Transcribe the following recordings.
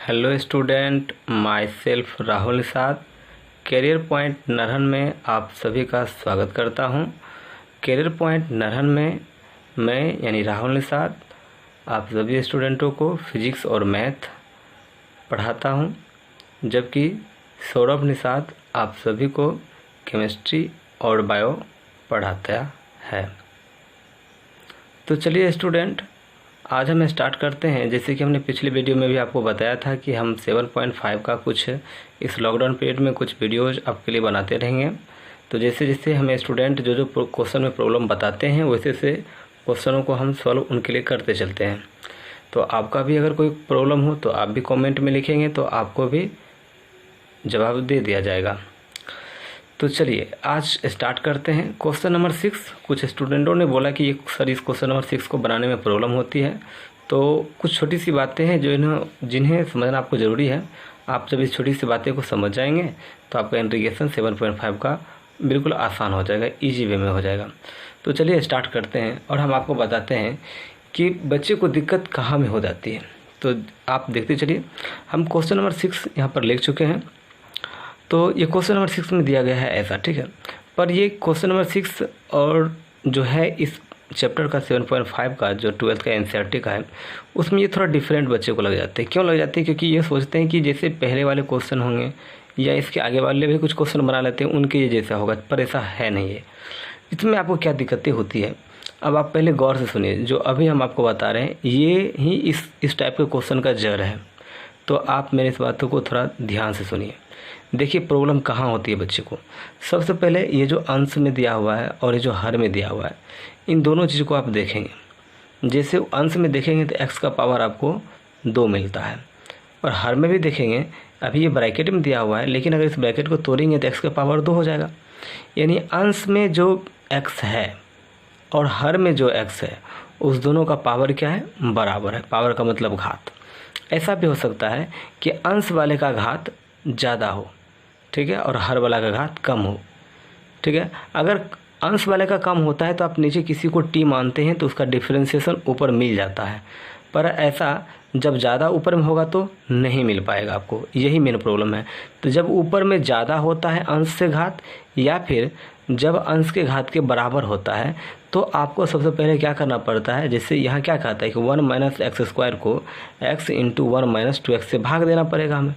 Hello student, my self Rahul Nishad. Career point Narhan में आप सभी का स्वागत करता हूं। करियर पॉइंट नरहन में मैं यानी राहुल निषाद आप सभी स्टूडेंटों को फिजिक्स और मैथ पढ़ाता हूं, जबकि सौरभ निषाद आप सभी को केमिस्ट्री और बायो पढ़ाता है। तो चलिए स्टूडेंट, आज हम स्टार्ट करते हैं। जैसे कि हमने पिछले वीडियो में भी आपको बताया था कि हम 7.5 का कुछ इस लॉकडाउन पीरियड में कुछ वीडियोज आपके लिए बनाते रहेंगे। तो जैसे जैसे हमें स्टूडेंट जो क्वेश्चन में प्रॉब्लम बताते हैं वैसे से क्वेश्चनों को हम सॉल्व उनके लिए करते चलते हैं। तो आपका भी अगर कोई प्रॉब्लम हो तो आप भी कॉमेंट में लिखेंगे तो आपको भी जवाब दे दिया जाएगा। तो चलिए आज स्टार्ट करते हैं। क्वेश्चन नंबर 6, कुछ स्टूडेंटों ने बोला कि सर इस क्वेश्चन नंबर 6 को बनाने में प्रॉब्लम होती है। तो कुछ छोटी सी बातें हैं जिन्हें समझना आपको ज़रूरी है। आप जब इस छोटी सी बातें को समझ जाएंगे तो आपका इंटीग्रेशन 7.5 का बिल्कुल आसान हो जाएगा, ईजी वे में हो जाएगा। तो चलिए स्टार्ट करते हैं और हम आपको बताते हैं कि बच्चे को दिक्कत कहाँ में हो जाती है। तो आप देखते चलिए, हम क्वेश्चन नंबर 6 यहाँ पर लिख चुके हैं। तो ये क्वेश्चन नंबर 6 में दिया गया है ऐसा, ठीक है। पर ये क्वेश्चन नंबर 6 और जो है इस चैप्टर का 7.5 का जो 12th का एनसीईआरटी का है उसमें ये थोड़ा डिफरेंट बच्चे को लग जाते हैं। क्यों लग जाते हैं? क्योंकि ये सोचते हैं कि जैसे पहले वाले क्वेश्चन होंगे या इसके आगे वाले भी कुछ क्वेश्चन बना लेते हैं उनके ये जैसा होगा, पर ऐसा है नहीं है। इसमें आपको क्या दिक्कतें होती है अब आप पहले गौर से सुनिए। जो अभी हम आपको बता रहे हैं ये ही इस टाइप के क्वेश्चन का जड़ है। तो आप मेरी इस बातों को थोड़ा ध्यान से सुनिए। देखिए प्रॉब्लम कहाँ होती है बच्चे को। सबसे पहले ये जो अंश में दिया हुआ है और ये जो हर में दिया हुआ है, इन दोनों चीज़ को आप देखेंगे। जैसे अंश में देखेंगे तो x का पावर आपको 2 मिलता है, और हर में भी देखेंगे अभी ये ब्रैकेट में दिया हुआ है, लेकिन अगर इस ब्रैकेट को तोड़ेंगे तो x का पावर 2 हो जाएगा। यानी अंश में जो x है और हर में जो x है उस दोनों का पावर क्या है? बराबर है। पावर का मतलब घात। ऐसा भी हो सकता है कि अंश वाले का घात ज़्यादा हो, ठीक है, और हर वाला का घात कम हो, ठीक है। अगर अंश वाले का कम होता है तो आप नीचे किसी को t मानते हैं तो उसका डिफरेंशिएशन ऊपर मिल जाता है, पर ऐसा जब ज़्यादा ऊपर में होगा तो नहीं मिल पाएगा आपको। यही मेन प्रॉब्लम है। तो जब ऊपर में ज़्यादा होता है अंश से घात, या फिर जब अंश के घात के बराबर होता है, तो आपको सबसे पहले क्या करना पड़ता है। जैसे यहाँ क्या कहता है कि 1 - x² को x × 1 - 2x से भाग देना पड़ेगा हमें।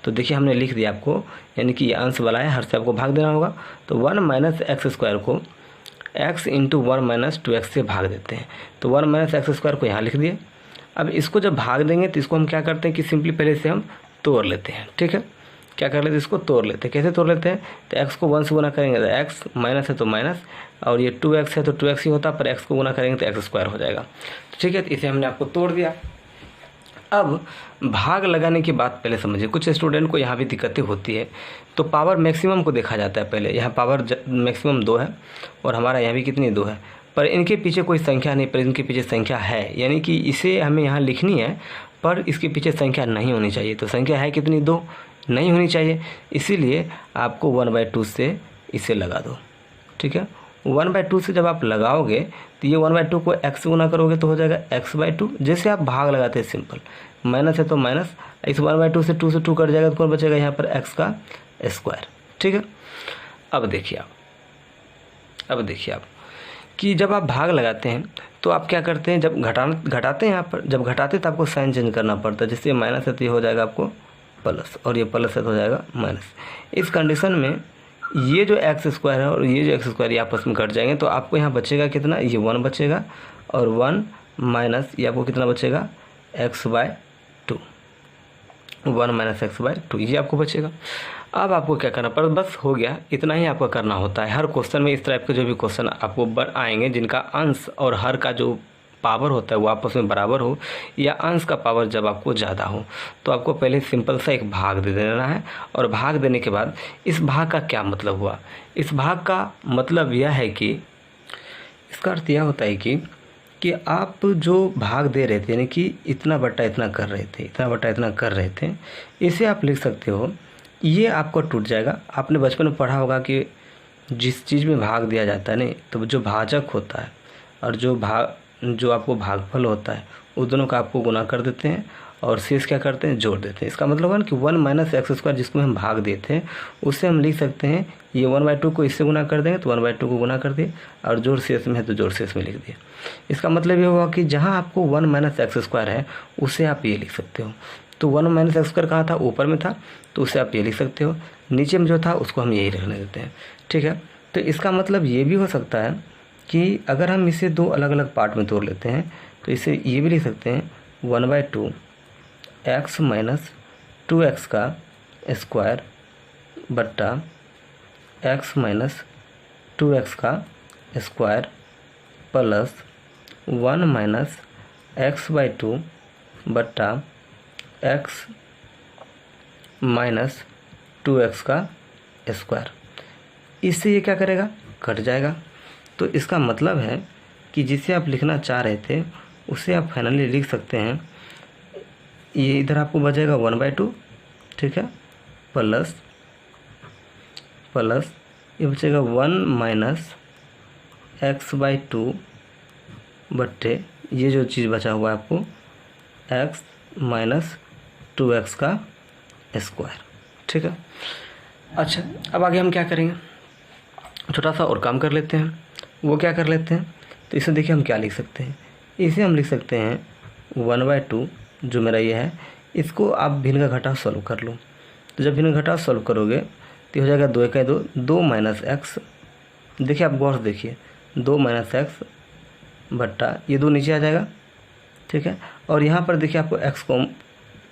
तो देखिए हमने लिख दिया आपको, यानी कि ये अंश वाला है, हर से आपको भाग देना होगा। तो 1 - x² को x × 1 - 2x से भाग देते हैं। तो 1 - x² को यहाँ लिख दिए। अब इसको जब भाग देंगे तो इसको हम क्या करते हैं कि सिंपली पहले से हम तोड़ लेते हैं, ठीक है। क्या कर लेते हैं? इसको तोड़ लेते हैं। कैसे तोड़ लेते हैं? तो x को 1 से गुना करेंगे तो x, माइनस है तो माइनस, और ये 2x है तो 2x ही होता, पर x को गुना करेंगे तो x² हो जाएगा, ठीक है। तो इसे हमने आपको तोड़ दिया। अब भाग लगाने की बात पहले समझिए। कुछ स्टूडेंट को यहाँ भी दिक्कतें होती है। तो पावर मैक्सिमम को देखा जाता है पहले। यहाँ पावर मैक्सिमम 2 है और हमारा यहाँ भी कितनी 2 है, पर इनके पीछे कोई संख्या नहीं, पर इनके पीछे संख्या है। यानी कि इसे हमें यहाँ लिखनी है पर इसके पीछे संख्या नहीं होनी चाहिए। तो संख्या है कितनी? 2 नहीं होनी चाहिए। इसीलिए आपको 1/2 से इसे लगा दो, ठीक है। 1/2 से जब आप लगाओगे तो ये 1/2 को x से गुना करोगे तो हो जाएगा x/2। जैसे आप भाग लगाते हैं सिंपल, माइनस है तो माइनस, इस 1/2 से 2 कट जाएगा तो कौन बचेगा? यहाँ पर x का स्क्वायर, ठीक है। अब देखिए आप कि जब आप भाग लगाते हैं तो आप क्या करते हैं, जब घटाते हैं, यहाँ पर जब घटाते हैं तो आपको साइन चेंज करना पड़ता है। जैसे माइनस है तो ये हो जाएगा आपको प्लस, और ये प्लस है तो हो जाएगा माइनस। इस कंडीशन में ये जो x² है और ये जो x² ये आपस में कट जाएंगे, तो आपको यहाँ बचेगा कितना? ये 1 बचेगा, और 1 माइनस ये आपको कितना बचेगा? x/2, 1 - x/2 ये आपको बचेगा। अब आपको क्या करना पड़ा? बस हो गया, इतना ही आपको करना होता है। हर क्वेश्चन में इस टाइप के जो भी क्वेश्चन आपको आएंगे जिनका अंश और हर का जो पावर होता है वो आपस में बराबर हो, या अंश का पावर जब आपको ज़्यादा हो, तो आपको पहले सिंपल सा एक भाग दे देना है। और भाग देने के बाद इस भाग का क्या मतलब हुआ? इस भाग का मतलब यह है कि इसका अर्थ यह होता है कि आप जो भाग दे रहे थे, यानी कि इतना बटा इतना कर रहे थे, इतना बटा इतना कर रहे थे, इसे आप लिख सकते हो ये आपको टूट जाएगा। आपने बचपन में पढ़ा होगा कि जिस चीज़ में भाग दिया जाता है नहीं, तो जो भाजक होता है और जो आपको भागफल होता है, उस दोनों का आपको गुना कर देते हैं और शेष क्या करते हैं, जोड़ देते हैं। इसका मतलब है ना कि 1 माइनस एक्स स्क्वायर जिसको हम भाग देते हैं उससे हम लिख सकते हैं ये 1/2 को इससे गुना कर देंगे तो 1/2 को गुना कर दिए और जोड़ शेष में है तो जोड़ शेष में लिख दिए। इसका मतलब ये हुआ कि जहाँ आपको 1 माइनस एक्स स्क्वायर है उसे आप ये लिख सकते हो। तो 1 माइनस एक्स स्क्वायर कहाँ था, ऊपर में था, तो उसे आप ये लिख सकते हो। नीचे में जो था उसको हम यही रखने देते हैं, ठीक है। तो इसका मतलब ये भी हो सकता है कि अगर हम इसे दो अलग अलग पार्ट में तोड़ लेते हैं तो इसे ये भी लिख सकते हैं 1/2 एक्स माइनस 2x का स्क्वायर बट्टा एक्स माइनस 2x का स्क्वायर प्लस 1 माइनस x/2 बट्टा एक्स माइनस 2x का स्क्वायर। इससे ये क्या करेगा, कट जाएगा। तो इसका मतलब है कि जिसे आप लिखना चाह रहे थे उसे आप फाइनली लिख सकते हैं। ये इधर आपको बचेगा 1/2, ठीक है, प्लस ये बचेगा 1 माइनस x/2 बट्टे ये जो चीज़ बचा हुआ है आपको x माइनस 2x का स्क्वायर, ठीक है। अच्छा, अब आगे हम क्या करेंगे, छोटा सा और काम कर लेते हैं। वो क्या कर लेते हैं, तो इसे देखिए हम क्या लिख सकते हैं। इसे हम लिख सकते हैं 1/2 जो मेरा ये है, इसको आप भिन्न का घटाव सॉल्व कर लो। तो जब भिन्न का घटाव सॉल्व करोगे तो हो जाएगा 2 × 2 2 माइनस एक्स। देखिए आप गौर से देखिए 2 माइनस एक्स बट्टा ये 2 नीचे आ जाएगा, ठीक है। और यहाँ पर देखिए आपको एक्स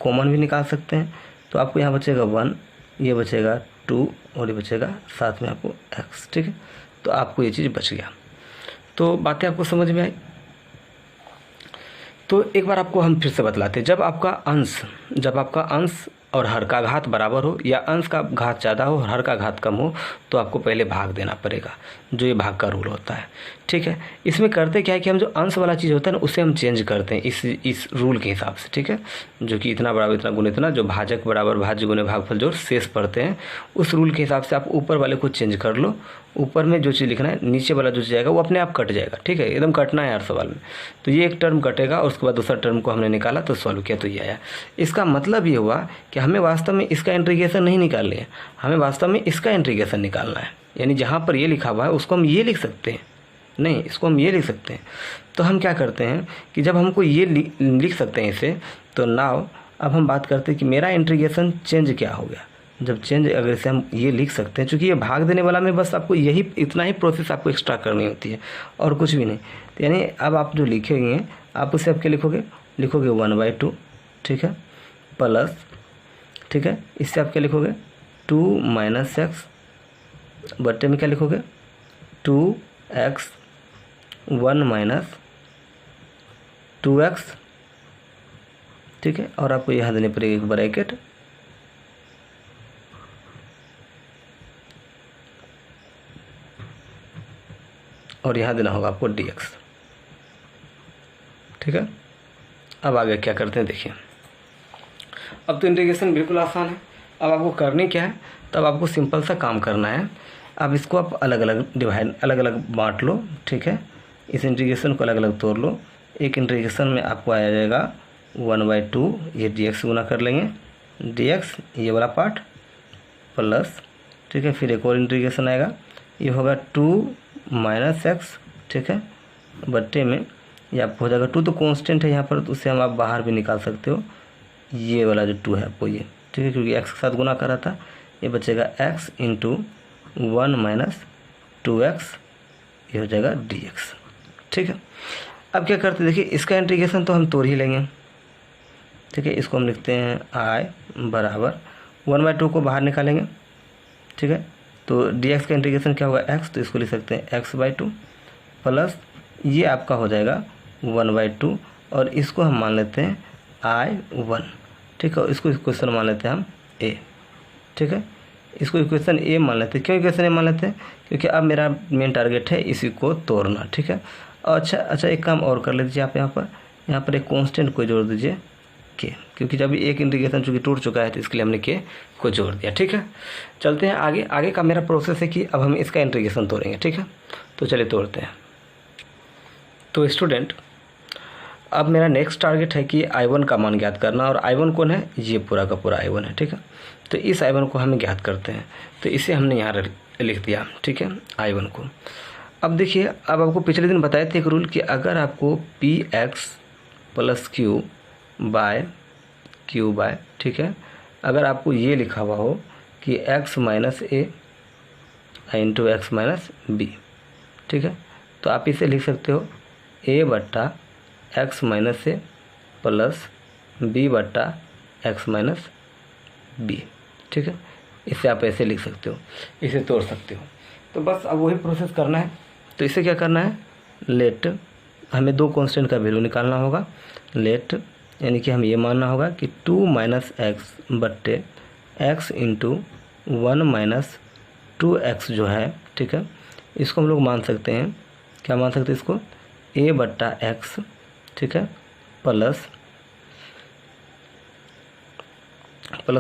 कॉमन भी निकाल सकते हैं। तो आपको यहाँ बचेगा 1, ये बचेगा 2 और ये बचेगा साथ में आपको x, ठीक है। तो आपको ये चीज़ बच गया। तो बातें आपको समझ में आई। तो एक बार आपको हम फिर से बतलाते हैं, जब आपका अंश और हर का घात बराबर हो या अंश का घात ज़्यादा हो और हर का घात कम हो तो आपको पहले भाग देना पड़ेगा, जो ये भाग का रूल होता है, ठीक है। इसमें करते क्या है कि हम जो अंश वाला चीज़ होता है ना उसे हम चेंज करते हैं इस रूल के हिसाब से, ठीक है। जो कि इतना बराबर इतना गुना इतना, जो भाजक बराबर भाज्य गुने भागफल जोड़ शेष पढ़ते हैं उस रूल के हिसाब से आप ऊपर वाले को चेंज कर लो। ऊपर में जो चीज़ लिखना है नीचे वाला जो चीज़ आएगा वो अपने आप कट जाएगा, ठीक है। एकदम कटना है हर सवाल में। तो ये एक टर्म कटेगा और उसके बाद दूसरा टर्म को हमने निकाला तो सॉल्व किया तो ये आया। इसका मतलब ये हुआ कि हमें वास्तव में इसका इंटीग्रेशन नहीं निकालना है, हमें वास्तव में इसका इंटीग्रेशन निकालना है। यानी जहाँ पर ये लिखा हुआ है उसको हम ये लिख सकते हैं, नहीं इसको हम ये लिख सकते हैं। तो हम क्या करते हैं कि जब हमको ये लिख सकते हैं इसे, तो नाउ अब हम बात करते हैं कि मेरा इंटीग्रेशन चेंज क्या हो गया। जब चेंज अगर इसे हम ये लिख सकते हैं, चूँकि ये भाग देने वाला में बस आपको यही इतना ही प्रोसेस आपको एक्स्ट्रा करनी होती है और कुछ भी नहीं। तो यानी अब आप जो लिखेंगे आप उसे अब क्या लिखोगे 1/2, ठीक है, प्लस, ठीक है, इससे आप क्या लिखोगे 2 माइनस एक्स बट्टे में क्या लिखोगे 2x 1 माइनस 2x, ठीक है। और आपको यहाँ देने पड़ेगा एक ब्रैकेट, और यहाँ देना होगा आपको dx, ठीक है। अब आगे क्या करते हैं देखिए। अब तो इंटीग्रेशन बिल्कुल आसान है। अब आपको करनी क्या है, तब आपको सिंपल सा काम करना है। अब इसको आप अलग अलग बांट लो, ठीक है। इस इंटीग्रेशन को अलग अलग तोड़ लो। एक इंटीग्रेशन में आपको आ जाएगा 1/2, ये dx गुना कर लेंगे, dx ये वाला पार्ट प्लस, ठीक है। फिर एक और इंटीग्रेशन आएगा, ये होगा 2 माइनस एक्स, ठीक है, बट्टे में ये आपको हो जाएगा 2 तो कांस्टेंट है यहाँ पर, तो उससे हम आप बाहर भी निकाल सकते हो। ये वाला जो 2 है आपको ये, ठीक है, क्योंकि x के साथ गुना कर रहा था। ये बचेगा x इंटू 1 माइनस 2x, ये हो जाएगा dx, ठीक है। अब क्या करते हैं देखिए, इसका इंटीग्रेशन तो हम तोड़ ही लेंगे, ठीक है। इसको हम लिखते हैं i बराबर 1/2 को बाहर निकालेंगे, ठीक है। तो dx का इंटीग्रेशन क्या होगा x, तो इसको लिख सकते हैं x/2 प्लस ये आपका हो जाएगा 1/2 और इसको हम मान लेते हैं i1, ठीक है। इसको इक्वेशन मान लेते हैं हम a, ठीक है। इसको इक्वेशन a मान लेते हैं। क्यों इक्वेशन a मान लेते हैं, क्योंकि अब मेरा मेन टारगेट है इसी को तोड़ना, ठीक है। अच्छा एक काम और कर लीजिए आप यहाँ पर एक कांस्टेंट को जोड़ दीजिए k, क्योंकि जब एक इंटीग्रेशन चूँकि टूट चुका है तो इसके लिए हमने k को जोड़ दिया, ठीक है। चलते हैं आगे का मेरा प्रोसेस है कि अब हम इसका इंटीग्रेशन तोड़ेंगे, ठीक है। तो चलिए तोड़ते हैं। तो स्टूडेंट अब मेरा नेक्स्ट टारगेट है कि I1 का मान ज्ञात करना, और I1 कौन है, ये पूरा का पूरा I1 है, ठीक है। तो इस I1 को हम ज्ञात करते हैं, तो इसे हमने यहाँ लिख दिया, ठीक है, I1 को। अब देखिए, अब आपको पिछले दिन बताए थे एक रूल कि अगर आपको px प्लस q बाय, ठीक है, अगर आपको ये लिखा हुआ हो कि x माइनस ए इंटू एक्स माइनस बी, ठीक है, तो आप इसे लिख सकते हो a बट्टा एक्स माइनस ए प्लस b बट्टा एक्स माइनस बी, ठीक है। इसे आप ऐसे लिख सकते हो, इसे तोड़ सकते हो। तो बस अब वही प्रोसेस करना है। तो इसे क्या करना है, लेट हमें दो कांस्टेंट का वैल्यू निकालना होगा। लेट यानी कि हम ये मानना होगा कि 2 माइनस एक्स बट्टे एक्स इंटू 1 माइनस 2x जो है, ठीक है, इसको हम लोग मान सकते हैं, क्या मान सकते हैं इसको, a बट्टा एक्स, ठीक है, प्लस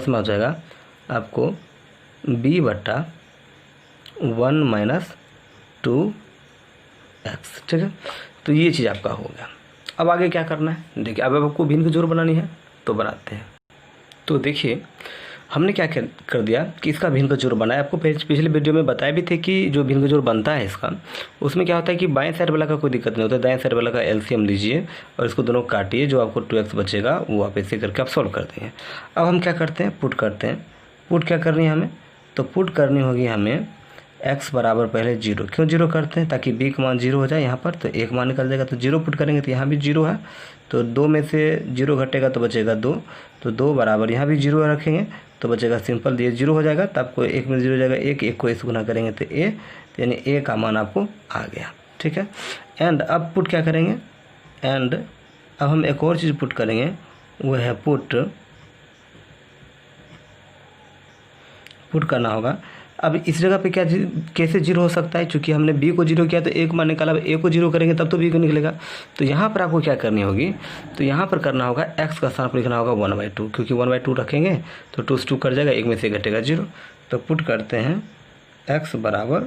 में हो जाएगा आपको b बट्टा 1 माइनस 2x, ठीक है। तो ये चीज़ आपका हो गया। अब आगे क्या करना है, देखिए, अब आपको भिन्न जोड़ बनानी है, तो बनाते हैं। तो देखिए, हमने क्या कर दिया कि इसका भिन्न का जोड़ बनाया। आपको पिछले वीडियो में बताया भी थे कि जो भिन्न का जोड़ बनता है इसका, उसमें क्या होता है कि बाएं साइड वाला का कोई दिक्कत नहीं होता, दाएं साइड वाला का एलसीएम लीजिए और इसको दोनों काटिए, जो आपको 2x बचेगा वो आप ऐसे करके आप सॉल्व कर देंगे। अब हम क्या करते हैं, पुट करते हैं। पुट क्या करनी है हमें, तो पुट करनी होगी हमें x बराबर पहले 0। क्यों 0 करते हैं, ताकि b का मान 0 हो जाए यहाँ पर, तो 1 मान निकल जाएगा। तो 0 पुट करेंगे तो यहाँ भी 0 है, तो 2 में से 0 घटेगा तो बचेगा 2, तो 2 बराबर यहाँ भी 0 रखेंगे तो बचेगा सिंपल, ये 0 हो जाएगा। तो आपको 1 में 0 हो जाएगा, 1 को इस गुना करेंगे तो a, यानी a का मान आपको आ गया, ठीक है। एंड अब पुट क्या करेंगे, एंड अब हम एक और चीज़ पुट करेंगे, वो है पुट करना होगा। अब इस जगह पे क्या कैसे 0 हो सकता है, क्योंकि हमने b को 0 किया तो 1 मान निकाला, a को 0 करेंगे तब तो b को निकलेगा। तो यहाँ पर आपको क्या करनी होगी, तो यहाँ पर करना होगा x का स्थान पर लिखना होगा 1/2, क्योंकि 1/2 रखेंगे तो 2 से 2 कट जाएगा, 1 में से घटेगा 0। तो पुट करते हैं x बराबर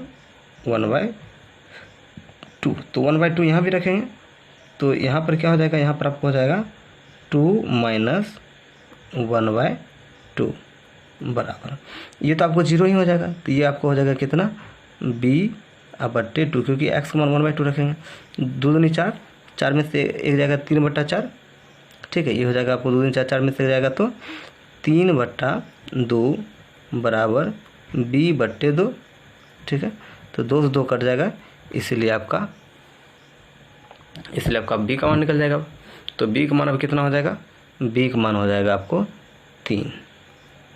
1/2, तो 1/2 यहाँ भी रखेंगे, तो यहाँ पर क्या हो जाएगा, यहाँ पर आपको हो जाएगा 2 माइनस 1/2 बराबर, ये तो आपको 0 ही हो जाएगा। तो ये आपको हो जाएगा कितना, b/2, क्योंकि x का मान 1/2 रखेंगे। 2 दूनी 4, 4 में से 1 जाएगा 3/4, ठीक है। ये हो जाएगा आपको 2 दूनी 4, 4 में से जाएगा तो 3/2 बराबर b/2, ठीक है। तो 2 से 2 कट जाएगा, इसलिए आपका b का मान निकल जाएगा। तो b का मान अब कितना हो जाएगा, b का मान हो जाएगा आपको 3,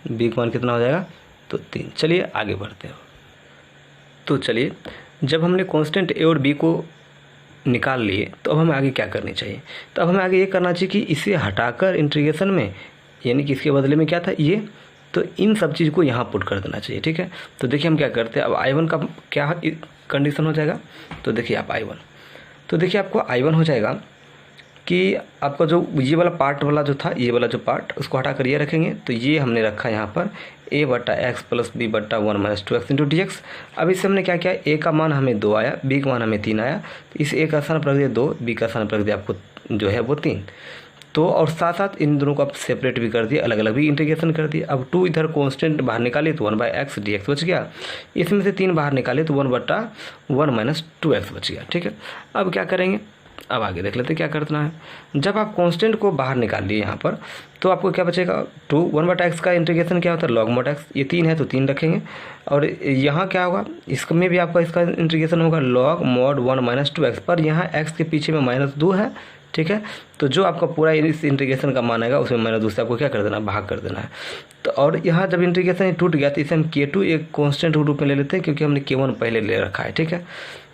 b का मान कितना हो जाएगा, तो 3। चलिए आगे बढ़ते हैं। तो चलिए, जब हमने कांस्टेंट a और b को निकाल लिए, तो अब हमें आगे क्या करनी चाहिए, तो अब हमें आगे ये करना चाहिए कि इसे हटाकर इंटीग्रेशन में, यानी कि इसके बदले में क्या था ये, तो इन सब चीज़ को यहाँ पुट कर देना चाहिए, ठीक है। तो देखिए हम क्या करते हैं, अब I1 का क्या कंडीशन हो जाएगा, तो देखिए आप I1, तो देखिए आपको I1 हो जाएगा कि आपका जो ये वाला पार्ट वाला जो था, ये वाला जो पार्ट, उसको हटाकर ये रखेंगे। तो ये हमने रखा यहाँ पर a बट्टा एक्स प्लस b बट्टा 1 minus 2x into D x. अब इससे हमने क्या किया, a का मान हमें 2 आया, b का मान हमें 3 आया, तो इस a का स्थान पर रख दिया 2, b का स्थान पर रख दिया आपको जो है वो 3। तो और साथ साथ इन दोनों को आप सेपरेट भी कर दिए, अलग अलग भी इंटीग्रेशन कर दिए। अब 2 इधर कांस्टेंट बाहर निकाले तो 1/x dx बच गया, इसमें से 3 बाहर निकाले तो 1/1 माइनस 2x बच गया, ठीक है। अब क्या करेंगे, अब आगे देख लेते हैं क्या करना है। जब आप कांस्टेंट को बाहर निकाल लिए यहाँ पर, तो आपको क्या बचेगा, 1/x का इंटीग्रेशन क्या होता है, log mod x, ये 3 है तो 3 रखेंगे। और यहाँ क्या होगा, इसमें भी आपका इसका इंटीग्रेशन होगा log mod 1 माइनस 2x, पर यहाँ x के पीछे में -2 है, ठीक है। तो जो आपका पूरा इस इंटीग्रेशन का मान आएगा उसमें -2 से आपको क्या कर देना है, भाग कर देना है। तो और यहाँ जब इंटीग्रेशन टूट गया तो इसे हम k2 एक कांस्टेंट रूप में ले लेते हैं, क्योंकि हमने k1 पहले ले रखा है, ठीक है।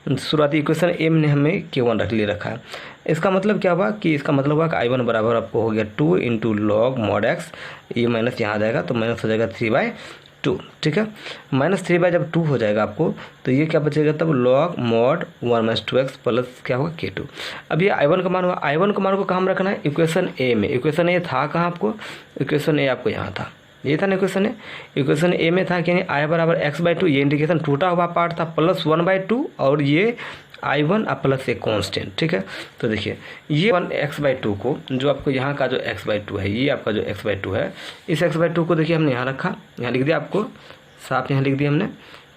शुरुआती इक्वेशन a ने हमें k1 ले रखा है। इसका मतलब क्या हुआ कि इसका मतलब हुआ कि I1 बराबर आपको हो गया 2 इंटू लॉग मॉड एक्स, ये माइनस यहाँ आ जाएगा तो माइनस हो जाएगा 3/2, ठीक है। -3 जब 2 हो जाएगा आपको, तो ये क्या बचेगा तब, log mod 1 minus 2x plus क्या होगा k2। अब ये I1 का मान हुआ, I1 का मान को कहाँ रखना है, इक्वेशन a में। इक्वेशन a था कहाँ आपको, इक्वेशन a आपको यहाँ था, ये था ना इक्वेशन ए। इक्वेशन ए में था कि आई बराबर x/2, ये इंडिकेशन टूटा हुआ पार्ट था, प्लस 1/2 और ये I1 और प्लस एक कॉन्स्टेंट, ठीक है। तो देखिए ये 1x/2 को, जो आपको यहाँ का जो x/2 है, ये आपका जो x/2 है, इस x/2 को देखिए हमने यहाँ रखा, यहाँ लिख दिया, आपको साफ यहाँ लिख दिया हमने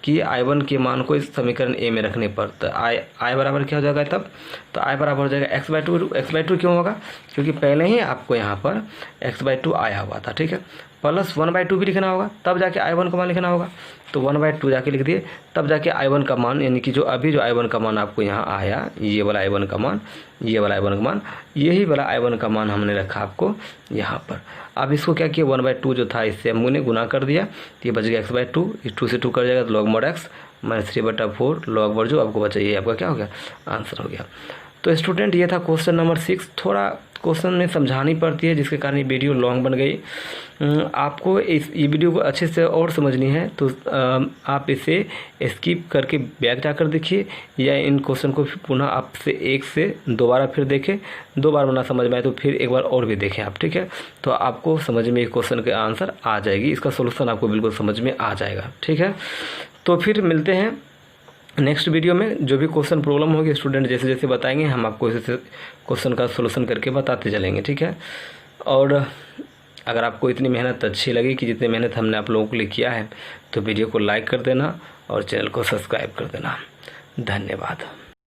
कि I1 के मान को इस समीकरण ए में रखने पर तो I बराबर क्या हो जाएगा तब, तो I बराबर हो जाएगा x/2। x/2 क्यों होगा, क्योंकि पहले ही आपको यहाँ पर x/2 आया हुआ था, ठीक है। प्लस 1/2 भी लिखना होगा, तब जाके I1 का मान लिखना होगा, तो 1/2 जाके लिख दिए, तब जाके I1 का मान, यानी कि जो अभी जो I1 का मान आपको यहाँ आया, ये वाला I1 का मान, ये वाला I1 का मान, यही वाला I1 का मान हमने रखा आपको यहाँ पर। अब इसको क्या किया, 1/2 जो था इससे हमने गुना कर दिया, तो ये बच गया x/2, इस 2 से 2 कर जाएगा तो log mod x minus 3/4 log वर्ग जो आपको बचा, ये आपका क्या हो गया, आंसर हो गया। तो स्टूडेंट ये था क्वेश्चन नंबर 6। थोड़ा क्वेश्चन में समझानी पड़ती है, जिसके कारण ये वीडियो लॉन्ग बन गई। आपको ये वीडियो को अच्छे से और समझनी है तो आप इसे स्किप करके बैक जाकर देखिए, या इन क्वेश्चन को पुनः आपसे एक से दोबारा फिर देखें, 2 बार ना समझ में आए तो फिर एक बार और भी देखें आप, ठीक है। तो आपको समझ में एक क्वेश्चन के आंसर आ जाएगी, इसका सोल्यूशन आपको बिल्कुल समझ में आ जाएगा, ठीक है। तो फिर मिलते हैं नेक्स्ट वीडियो में। जो भी क्वेश्चन प्रॉब्लम होगी स्टूडेंट जैसे जैसे बताएंगे, हम आपको इसे क्वेश्चन का सोल्यूशन करके बताते चलेंगे, ठीक है। और अगर आपको इतनी मेहनत अच्छी लगी कि जितनी मेहनत हमने आप लोगों के लिए किया है, तो वीडियो को लाइक कर देना और चैनल को सब्सक्राइब कर देना। धन्यवाद।